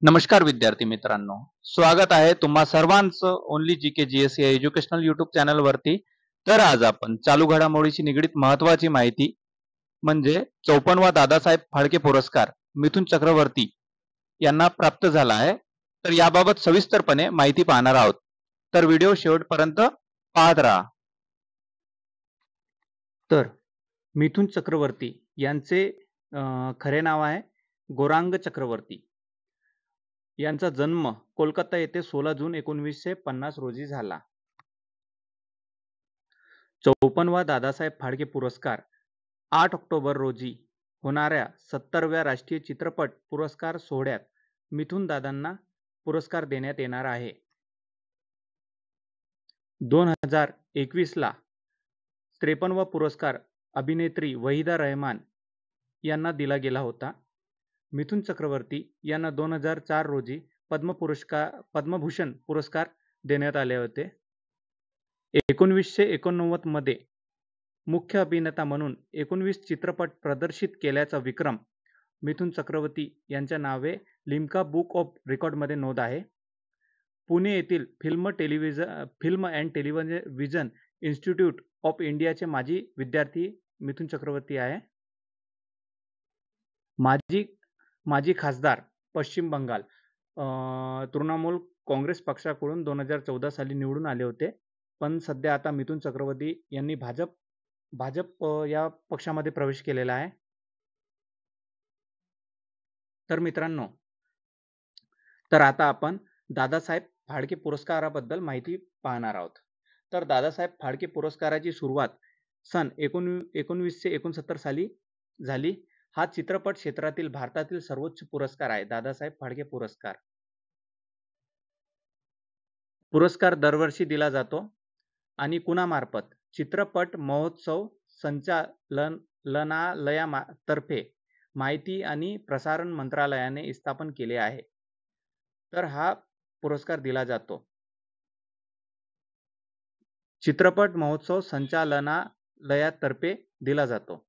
नमस्कार विद्यार्थी मित्रांनो, स्वागत आहे तुम्हा सर्वांचं ओनली जीके जीएस या एज्युकेशनल युट्यूब चॅनल वरती। तर आज आपण चालू घडामोडीशी निगडीत महत्वाची माहिती म्हणजे 54वा दादासाहेब फाळके पुरस्कार मिथुन चक्रवर्ती यांना प्राप्त झाला आहे। तर याबाबत सविस्तरपणे माहिती पाहणार आहोत, तर व्हिडिओ शेवटपर्यंत पाहत राहा। तर मिथुन चक्रवर्ती यांचे खरे नाव आहे गौरांग चक्रवर्ती। यांचा जन्म कोलकाता येथे 16 जून 1950 रोजी झाला। 54वा दादासाहेब फाळके पुरस्कार 8 ऑक्टोबर रोजी होणाऱ्या 70व्या राष्ट्रीय चित्रपट पुरस्कार सोहळ्यात मिथुन दादांना पुरस्कार देण्यात येणार आहे। 2021 ला 53वा पुरस्कार अभिनेत्री वहिदा रहमान यांना दिला गेला होता। मिथुन चक्रवर्ती यांना 2004 रोजी पद्मभूषण पुरस्कार देण्यात आले होते। 1989 मध्ये मुख्य अभिनेता म्हणून 19 चित्रपट प्रदर्शित केल्याचा विक्रम मिथुन चक्रवर्ती यांच्या नावे लिम्का बुक ऑफ रेकॉर्ड मध्ये नोंद आहे। पुणे येथील film and television institute of इंडियाचे माजी विद्यार्थी मिथुन चक्रवर्ती आहे। माजी खासदार पश्चिम बंगाल तृणमूल काँग्रेस पक्षाकडून 2014 साली निवडून आले होते, पण सध्या आता मिथुन चक्रवर्ती यांनी भाजप या पक्षामध्ये प्रवेश केलेला आहे। तर मित्रांनो, तर आता आपण दादासाहेब फाळके पुरस्काराबद्दल माहिती पाहणार आहोत। तर दादासाहेब फाळके पुरस्काराची सुरुवात सन 1969 साली झाली। हा चित्रपट क्षेत्रातील भारतातील सर्वोच्च पुरस्कार आहे। दादासाहेब फाळके पुरस्कार दरवर्षी दिला जातो आणि कुणामार्फत? चित्रपट महोत्सव संचालनालयातर्फे माहिती आणि प्रसारण मंत्रालयाने स्थापन केले आहे। तर हा पुरस्कार दिला जातो चित्रपट महोत्सव संचालनालयातर्फे दिला जातो।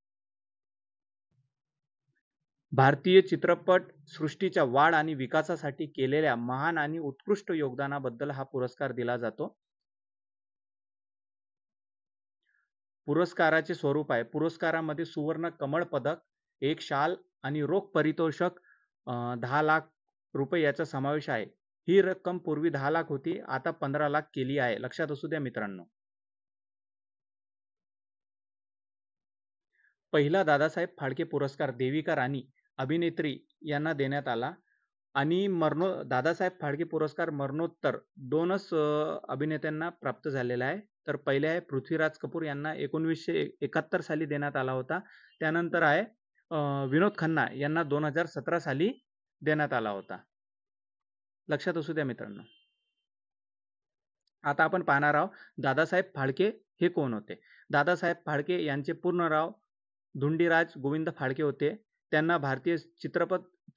भारतीय चित्रपट सृष्टीच्या वाढ आणि विकासासाठी केलेल्या महान आणि उत्कृष्ट योगदानाबद्दल हा पुरस्कार दिला जातो। पुरस्काराचे स्वरूप आहे, पुरस्कारामध्ये सुवर्ण कमळ पदक, एक शाल आणि रोख पारितोषिक 10 लाख रुपये याचा समावेश आहे। ही रक्कम पूर्वी 10 लाख होती, आता 15 लाख केली आहे, लक्षात असू द्या मित्रांनो। पहिला दादासाहेब फाळके पुरस्कार देविका राणी अभिनेत्री यांना देण्यात आला आणि दादासाहेब फाळके पुरस्कार मरणोत्तर 2च अभिनेत्यांना प्राप्त झालेला आहे। तर पहिले आहे पृथ्वीराज कपूर यांना 1971 साली देण्यात आला होता। त्यानंतर आहे विनोद खन्ना यांना 2017 साली देण्यात आला होता, लक्षात असू द्या मित्रांनो। आता आपण पाहणार आहोत दादासाहेब फाळके हे कोण होते। दादासाहेब फाळके यांचे पूर्ण नाव धुंडीराज गोविंद फाळके होते। त्यांना भारतीय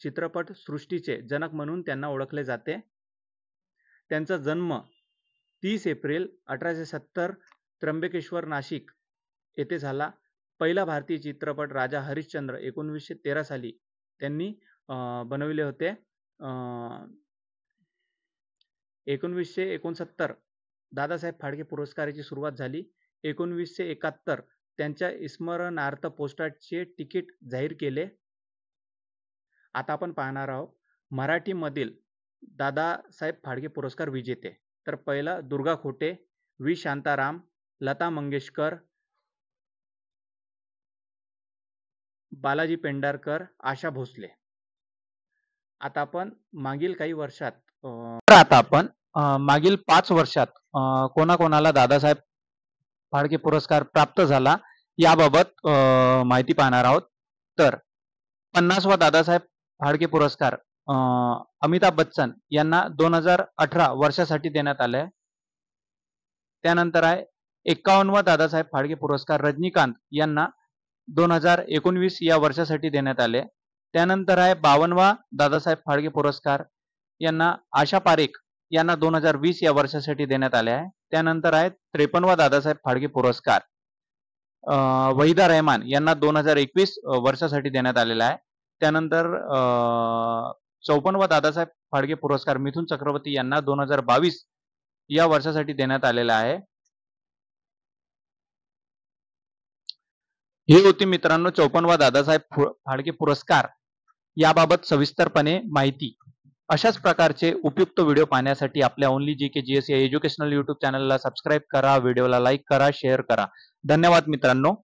चित्रपट सृष्टीचे जनक म्हणून त्यांना ओळखले जाते। त्यांचा जन्म 30 एप्रिल 1870 त्र्यंबकेश्वर नाशिक येथे झाला। पहिला भारतीय चित्रपट राजा हरिश्चंद्र 1913 साली त्यांनी बनविले होते। 1969 दादासाहेब फाळके पुरस्काराची सुरुवात झाली। 1971 त्यांच्या स्मरणार्थ पोस्टाचे तिकीट जाहीर केले। आता आपण पाहणार आहोत मराठीमधील दादासाहेब फाळके पुरस्कार विजेते। तर पहिला दुर्गा खोटे, व्ही शांताराम, लता मंगेशकर, बालाजी पेंढारकर, आशा भोसले। आता आपण मागील काही वर्षात मागील 5 वर्षात कोणाकोणाला दादासाहेब फाळके पुरस्कार प्राप्त झाला याबाबत माहिती पाहणार आहोत। तर 50वा दादासाहेब फाळके पुरस्कार अमिताभ बच्चन यांना 2018 वर्षासाठी देण्यात आले। त्यानंतर आहे 51वा दादासाहेब फाळके पुरस्कार रजनीकांत यांना 2019 या वर्षासाठी देण्यात आले। त्यानंतर आहे 52वा दादासाहेब फाळके पुरस्कार यांना आशा पारेख यांना 2020 या वर्षासाठी देण्यात आले आहे। त्यानंतर आहे 53वा दादासाहेब फाळके पुरस्कार वहिदा रहमान यांना 2021 वर्षासाठी देण्यात आलेला आहे। त्यानंतर 54वा दादासाहेब फाळके पुरस्कार मिथुन चक्रवर्ती यांना 2022 या वर्षासाठी देण्यात आलेला आहे. ही होती मित्रांनो 54वा दादासाहेब फाळके पुरस्कार याबाबत सविस्तरपणे माहिती. अशाच प्रकारचे उपयुक्त व्हिडिओ पाहण्यासाठी आपल्या ओनली जीके जीएस या एज्युकेशनल यूट्यूब चॅनलला सबस्क्राईब करा, व्हिडिओला लाईक करा, शेअर करा. धन्यवाद मित्रांनो.